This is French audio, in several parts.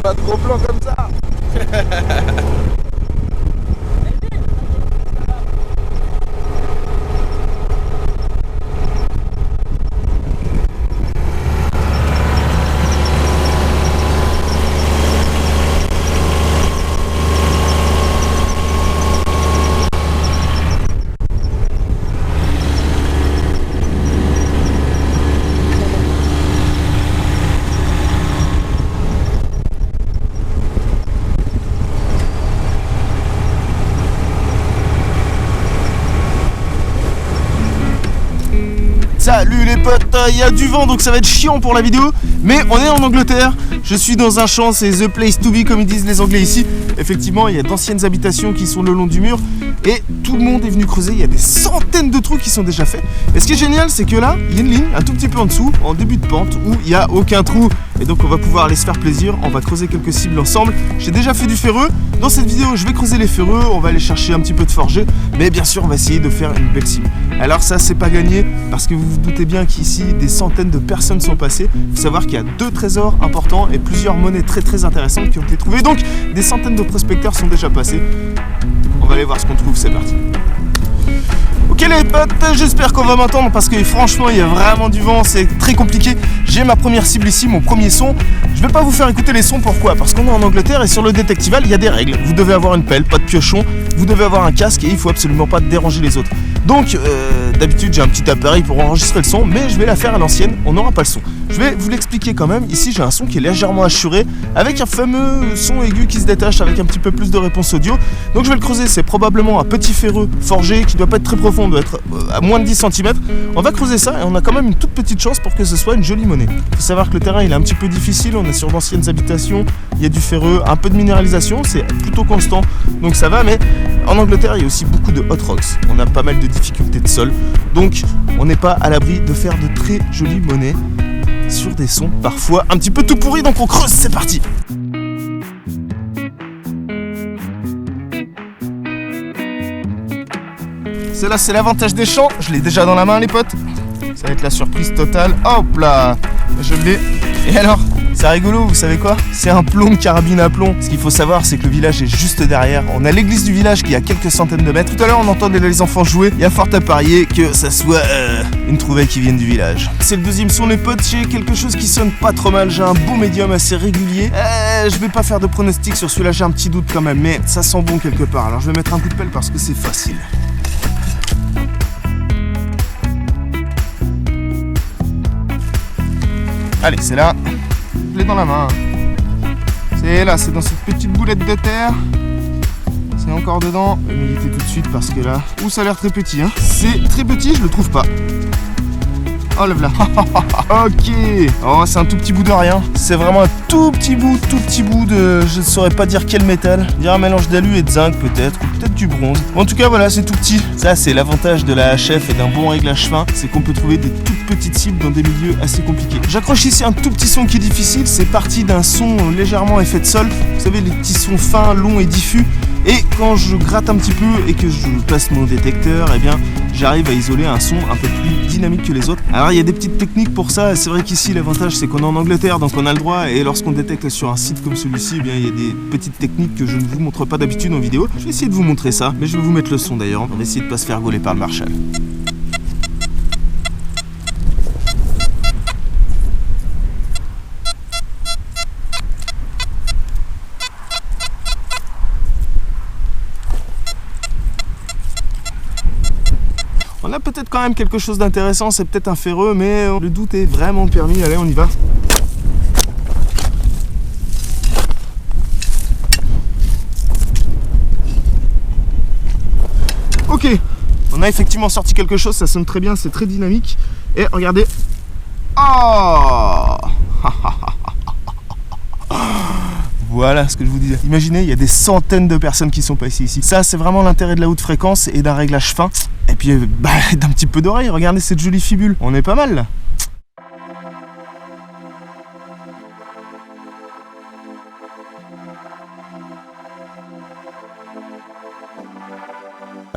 Pas de gros plan comme ça. Salut les potes, il y a du vent donc ça va être chiant pour la vidéo, mais on est en Angleterre, je suis dans un champ, c'est the place to be comme ils disent les Anglais ici. Effectivement, il y a d'anciennes habitations qui sont le long du mur et tout le monde est venu creuser, il y a des centaines de trous qui sont déjà faits. Et ce qui est génial, c'est que là, il y a une ligne un tout petit peu en dessous, en début de pente, où il n'y a aucun trou. Et donc on va pouvoir aller se faire plaisir, on va creuser quelques cibles ensemble. J'ai déjà fait du ferreux, dans cette vidéo je vais creuser les ferreux, on va aller chercher un petit peu de forgé, mais bien sûr on va essayer de faire une belle cible. Alors ça c'est pas gagné, parce que vous vous doutez bien qu'ici des centaines de personnes sont passées. Il faut savoir qu'il y a 2 trésors importants et plusieurs monnaies très intéressantes qui ont été trouvées. Donc des centaines de prospecteurs sont déjà passés. On va aller voir ce qu'on trouve, c'est parti. Ok les potes, j'espère qu'on va m'entendre parce que franchement il y a vraiment du vent, c'est très compliqué. J'ai ma première cible ici, mon premier son. Je vais pas vous faire écouter les sons, pourquoi? Parce qu'on est en Angleterre et sur le détectival il y a des règles. Vous devez avoir une pelle, pas de piochon, vous devez avoir un casque et il faut absolument pas déranger les autres. Donc d'habitude j'ai un petit appareil pour enregistrer le son, mais je vais la faire à l'ancienne, on n'aura pas le son. Je vais vous l'expliquer quand même, ici j'ai un son qui est légèrement assuré, avec un fameux son aigu qui se détache avec un petit peu plus de réponse audio. Donc je vais le creuser, c'est probablement un petit ferreux forgé qui doit pas être très profond, doit être à moins de 10 cm. On va creuser ça et on a quand même une toute petite chance pour que ce soit une jolie monnaie. Il faut savoir que le terrain il est un petit peu difficile, on est sur d'anciennes habitations, il y a du ferreux, un peu de minéralisation, c'est plutôt constant, donc ça va, mais en Angleterre il y a aussi beaucoup de hot rocks, on a pas mal de difficultés de sol, donc on n'est pas à l'abri de faire de très jolies monnaies sur des sons parfois un petit peu tout pourris, donc on creuse, c'est parti. Celle-là c'est l'avantage des champs, je l'ai déjà dans la main les potes. Ça va être la surprise totale. Hop là, je l'ai. Et alors, c'est rigolo, vous savez quoi? C'est un plomb de carabine à plomb. Ce qu'il faut savoir, c'est que le village est juste derrière. On a l'église du village qui est à quelques centaines de mètres. Tout à l'heure, on entendait les enfants jouer. Il y a fort à parier que ça soit une trouvaille qui vienne du village. C'est le deuxième son, les potes. J'ai quelque chose qui sonne pas trop mal. J'ai un beau médium assez régulier. Je vais pas faire de pronostic sur celui-là, j'ai un petit doute quand même. Mais ça sent bon quelque part. Alors je vais mettre un coup de pelle parce que c'est facile. Allez, c'est là. Je l'ai dans la main. C'est là, c'est dans cette petite boulette de terre. C'est encore dedans. Je vais militer tout de suite parce que là... Ouh, ça a l'air très petit, hein. C'est très petit, je le trouve pas. Oh, le voilà. Ok. Oh, c'est un tout petit bout de rien. C'est vraiment un tout petit bout de... Je ne saurais pas dire quel métal. Je dirais un mélange d'alu et de zinc peut-être. Ou peut-être du bronze. En tout cas, voilà, c'est tout petit. Ça, c'est l'avantage de la HF et d'un bon réglage fin. C'est qu'on peut trouver des toutes petites cibles dans des milieux assez compliqués. J'accroche ici un tout petit son qui est difficile. C'est parti d'un son légèrement effet de sol. Vous savez, les petits sons fins, longs et diffus. Et quand je gratte un petit peu et que je passe mon détecteur, eh bien, j'arrive à isoler un son un peu plus dynamique que les autres. Alors il y a des petites techniques pour ça, c'est vrai qu'ici l'avantage c'est qu'on est en Angleterre, donc on a le droit, et lorsqu'on détecte sur un site comme celui-ci, eh bien il y a des petites techniques que je ne vous montre pas d'habitude en vidéo. Je vais essayer de vous montrer ça, mais je vais vous mettre le son d'ailleurs, on va essayer de pas se faire gauler par le Marshall. On a peut-être quand même quelque chose d'intéressant, c'est peut-être un ferreux, mais le doute est vraiment permis. Allez, on y va. Ok, on a effectivement sorti quelque chose, ça sonne très bien, c'est très dynamique. Et regardez. Oh Voilà ce que je vous disais. Imaginez, il y a des centaines de personnes qui sont passées ici. Ça, c'est vraiment l'intérêt de la haute fréquence et d'un réglage fin. Et puis, d'un petit peu d'oreille. Regardez cette jolie fibule. On est pas mal, là.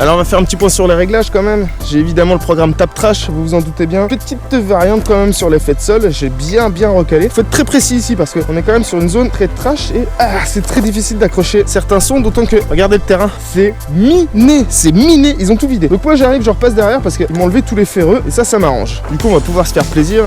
Alors on va faire un petit point sur les réglages quand même. J'ai évidemment le programme Tap Trash, vous vous en doutez bien. Petite variante quand même sur l'effet de sol, j'ai bien recalé. Faut être très précis ici parce qu'on est quand même sur une zone très trash et c'est très difficile d'accrocher certains sons, d'autant que, regardez le terrain, c'est miné, ils ont tout vidé. Donc moi j'arrive, je repasse derrière parce qu'ils m'ont enlevé tous les ferreux et ça m'arrange. Du coup on va pouvoir se faire plaisir.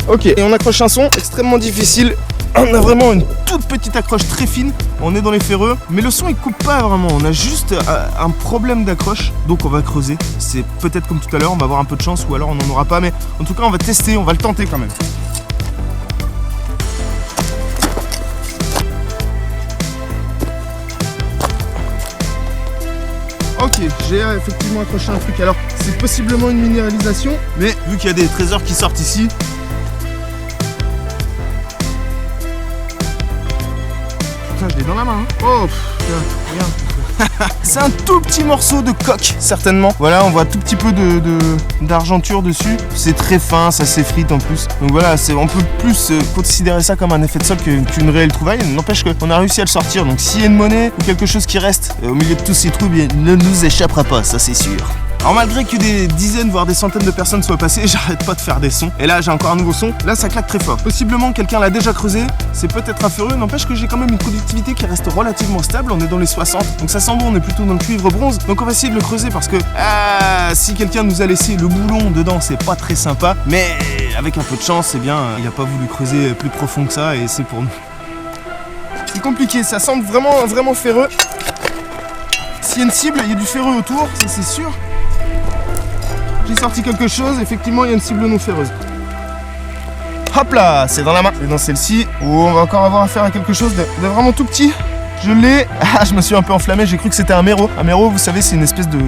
Ok, et on accroche un son extrêmement difficile. On a vraiment une toute petite accroche très fine, on est dans les ferreux, mais le son il coupe pas vraiment, on a juste un problème d'accroche, donc on va creuser. C'est peut-être comme tout à l'heure, on va avoir un peu de chance ou alors on n'en aura pas, mais en tout cas on va tester, on va le tenter quand même. Ok, j'ai effectivement accroché un truc, alors c'est possiblement une minéralisation, mais vu qu'il y a des trésors qui sortent ici, je l'ai dans la main. Hein. Oh, regarde. C'est un tout petit morceau de coque, certainement. Voilà, on voit un tout petit peu d'argenture dessus. C'est très fin, ça s'effrite en plus. Donc voilà, on peut plus considérer ça comme un effet de sol qu'une réelle trouvaille. N'empêche qu'on a réussi à le sortir. Donc s'il y a une monnaie ou quelque chose qui reste au milieu de tous ces trous, il ne nous échappera pas, ça c'est sûr. Alors malgré que des dizaines voire des centaines de personnes soient passées, j'arrête pas de faire des sons. Et là j'ai encore un nouveau son, là ça claque très fort. Possiblement quelqu'un l'a déjà creusé, c'est peut-être un ferreux, n'empêche que j'ai quand même une conductivité qui reste relativement stable, on est dans les 60, donc ça sent bon, on est plutôt dans le cuivre bronze. Donc on va essayer de le creuser parce que si quelqu'un nous a laissé le boulon dedans, c'est pas très sympa. Mais avec un peu de chance, eh bien il a pas voulu creuser plus profond que ça et c'est pour nous. C'est compliqué, ça semble vraiment ferreux. S'il y a une cible, il y a du ferreux autour, ça c'est sûr. J'ai sorti quelque chose, effectivement il y a une cible non ferreuse. Hop là, c'est dans la main. C'est dans celle-ci où on va encore avoir affaire à quelque chose de vraiment tout petit. Je l'ai. Ah, je me suis un peu enflammé, j'ai cru que c'était un méro. Un méro, vous savez, c'est une espèce de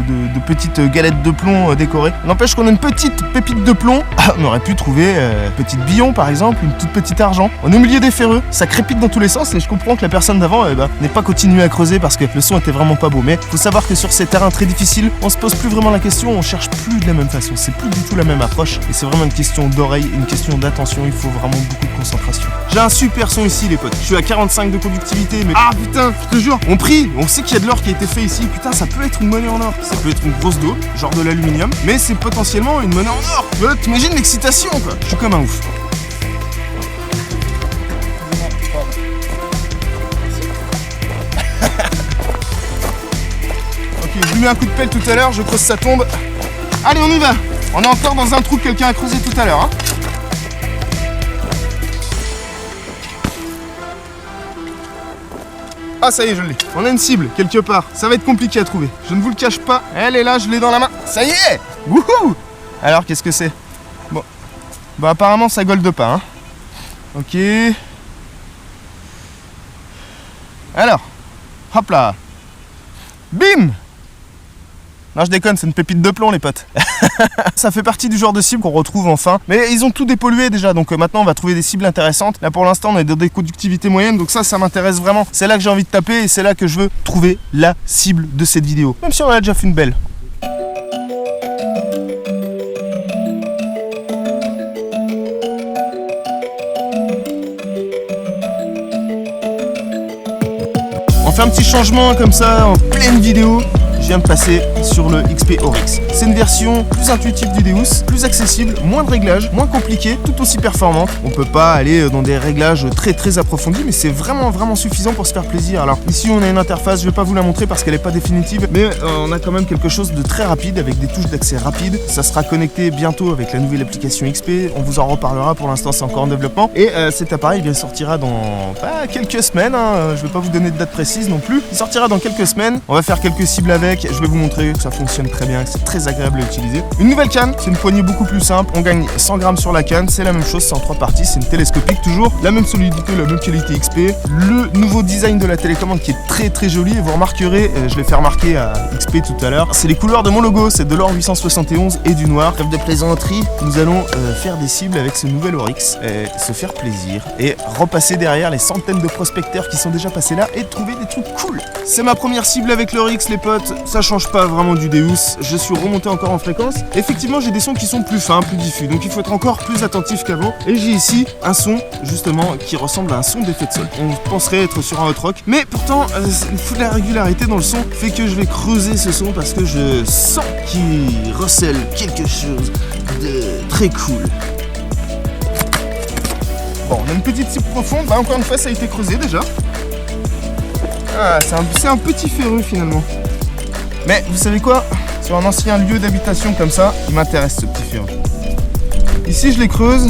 petite galette de plomb décorée. N'empêche qu'on a une petite pépite de plomb. On aurait pu trouver petite billon par exemple, une toute petite argent. On est au milieu des ferreux, ça crépite dans tous les sens et je comprends que la personne d'avant n'ait pas continué à creuser parce que le son était vraiment pas beau. Mais faut savoir que sur ces terrains très difficiles, on se pose plus vraiment la question, on cherche plus de la même façon. C'est plus du tout la même approche et c'est vraiment une question d'oreille, une question d'attention. Il faut vraiment beaucoup de concentration. J'ai un super son ici les potes. Je suis à 45 de conductivité, mais putain, je te jure, on sait qu'il y a de l'or qui a été fait ici. Putain, ça peut être une monnaie en or. Ça peut être une grosse dot, genre de l'aluminium, mais c'est potentiellement une monnaie en or. T'imagines l'excitation quoi. Je suis comme un ouf. Ok, je lui mets un coup de pelle tout à l'heure, je creuse sa tombe. Allez, on y va. On est encore dans un trou que quelqu'un a creusé tout à l'heure. Hein. Ah ça y est, je l'ai. On a une cible quelque part. Ça va être compliqué à trouver. Je ne vous le cache pas. Elle est là, je l'ai dans la main. Ça y est. Wouhou. Alors qu'est-ce que c'est? Bon. Bah apparemment ça golde pas. Hein. Ok. Alors. Hop là. Bim. Non, je déconne, c'est une pépite de plomb, les potes. Ça fait partie du genre de cible qu'on retrouve enfin. Mais ils ont tout dépollué déjà, donc maintenant on va trouver des cibles intéressantes. Là pour l'instant on est dans des conductivités moyennes, donc ça m'intéresse vraiment. C'est là que j'ai envie de taper et c'est là que je veux trouver la cible de cette vidéo. Même si on a déjà fait une belle. On fait un petit changement comme ça en pleine vidéo. Je viens de passer sur le XP Oryx. C'est une version plus intuitive du Deus, plus accessible, moins de réglages, moins compliqué, tout aussi performante. On peut pas aller dans des réglages très approfondis, mais c'est vraiment suffisant pour se faire plaisir. Alors ici on a une interface, je vais pas vous la montrer parce qu'elle est pas définitive, mais on a quand même quelque chose de très rapide avec des touches d'accès rapides. Ça sera connecté bientôt avec la nouvelle application XP, on vous en reparlera, pour l'instant c'est encore en développement. Et cet appareil il sortira dans quelques semaines, hein. Je vais pas vous donner de date précise non plus. Il sortira dans quelques semaines, on va faire quelques cibles avec. Je vais vous montrer que ça fonctionne très bien, que c'est très agréable à utiliser. Une nouvelle canne, c'est une poignée beaucoup plus simple. On gagne 100 grammes sur la canne, c'est la même chose, c'est en 3 parties, c'est une télescopique toujours. La même solidité, la même qualité XP. Le nouveau design de la télécommande qui est très joli. Et vous remarquerez, je l'ai fait remarquer à XP tout à l'heure, c'est les couleurs de mon logo, c'est de l'or 871 et du noir. Trêve de plaisanterie, nous allons faire des cibles avec ce nouvel Oryx, se faire plaisir et repasser derrière les centaines de prospecteurs qui sont déjà passés là et trouver des trucs cool. C'est ma première cible avec l'Oryx les potes. ça change pas vraiment du Deus. Je suis remonté encore en fréquence. Effectivement, j'ai des sons qui sont plus fins, plus diffus, donc il faut être encore plus attentif qu'avant. Et j'ai ici un son justement qui ressemble à un son d'effet de sol. On penserait être sur un hot rock, mais pourtant la régularité dans le son fait que je vais creuser ce son parce que je sens qu'il recèle quelque chose de très cool. Bon, on a une petite cible profonde. Bah, encore une fois, ça a été creusé déjà. Ah, c'est un petit ferreux finalement. Mais vous savez quoi? Sur un ancien lieu d'habitation comme ça, il m'intéresse ce petit ferreux. Ici, je les creuse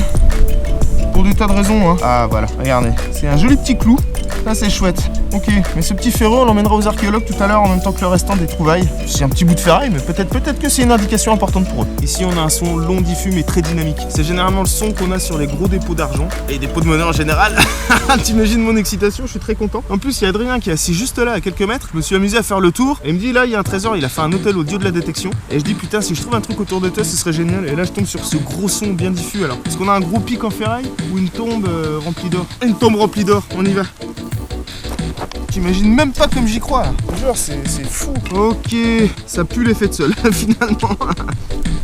pour des tas de raisons. Hein. Ah, voilà, regardez. C'est un joli petit clou. Ça, c'est chouette. Ok, mais ce petit ferreux, on l'emmènera aux archéologues tout à l'heure en même temps que le restant des trouvailles. C'est un petit bout de ferraille, mais peut-être que c'est une indication importante pour eux. Ici, on a un son long, diffus, mais très dynamique. C'est généralement le son qu'on a sur les gros dépôts d'argent et des pots de monnaie en général. T'imagines mon excitation, je suis très content. En plus, il y a Adrien qui est assis juste là, à quelques mètres. Je me suis amusé à faire le tour et il me dit là, il y a un trésor, il a fait un hôtel au dieu de la détection. Et je dis putain, si je trouve un truc autour de toi, ce serait génial. Et là, je tombe sur ce gros son bien diffus. Alors, est-ce qu'on a un gros pic en ferraille ou une tombe remplie d'or? Une tombe remplie d'or, on y va. J'imagine même pas comme j'y crois. Genre, c'est fou. Ok, ça pue l'effet de sol, finalement.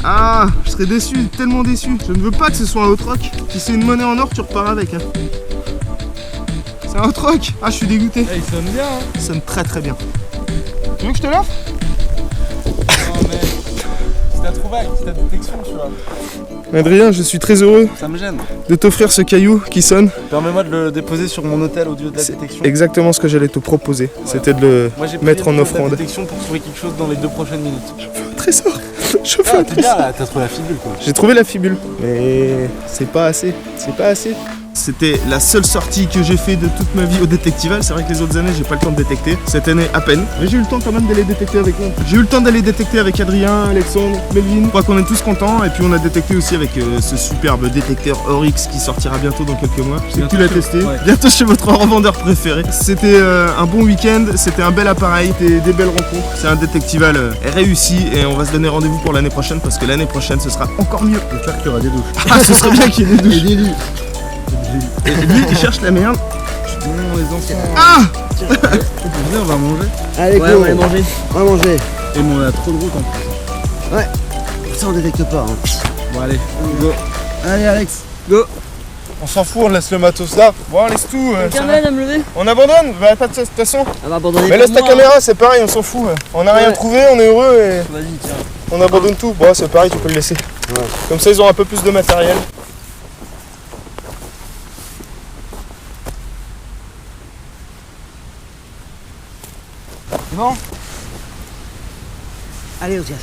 Ah, je serais déçu, tellement déçu. Je ne veux pas que ce soit un hot rock. Si c'est une monnaie en or, tu repars avec. Hein. C'est un hot rock. Ah, je suis dégoûté. Il sonne bien. Hein. Il sonne très très bien. Tu veux que je te l'offre? Non, mais c'est ta trouvaille, c'est ta détection, tu vois. Adrien, je suis très heureux Ça me gêne. de t'offrir ce caillou qui sonne. Permets-moi de le déposer sur mon hôtel au dieu de la détection. Exactement ce que j'allais te proposer. Ouais. C'était de le mettre en offrande. La détection pour trouver quelque chose dans les 2 prochaines minutes. Je veux un trésor. Je veux un T'es trésor. bien là, t'as trouvé la fibule quoi. J'ai trouvé la fibule. Mais c'est pas assez. C'est pas assez. C'était la seule sortie que j'ai fait de toute ma vie au détectival. C'est vrai que les autres années, j'ai pas le temps de détecter. Cette année, à peine. Mais j'ai eu le temps quand même d'aller détecter avec moi. J'ai eu le temps d'aller détecter avec Adrien, Alexandre, Melvin. Je crois qu'on est tous contents. Et puis on a détecté aussi avec ce superbe détecteur Oryx qui sortira bientôt dans quelques mois. Je sais que tu l'as testé. Ouais. Bientôt chez votre revendeur préféré. C'était un bon week-end. C'était un bel appareil. Des belles rencontres. C'est un détectival réussi. Et on va se donner rendez-vous pour l'année prochaine parce que l'année prochaine, ce sera encore mieux. J'espère qu'il y aura des douches. Ah, ce serait bien qu'il y ait des douches. Et des lits. Et lui, il cherche la merde. Non, les enfants. Ah! Viens, on va manger. Allez, Ouais, go, on va aller manger. on va manger. Et bon, on a trop de route en plus. Ouais, ça on détecte pas. Hein. Bon, allez, go. Allez, Alex, go. On s'en fout, on laisse le matos là. Bon, on laisse tout. ça va. à me lever. On abandonne? Bah, pas de toute façon. Elle va abandonner. Mais laisse ta caméra, c'est pareil, on s'en fout. On n'a rien Ouais. trouvé, on est heureux et Vas-y, tiens. on abandonne tout. Bon, c'est pareil, tu peux le laisser. Ouais. Comme ça, ils ont un peu plus de matériel. C'est bon? Allez, Osias.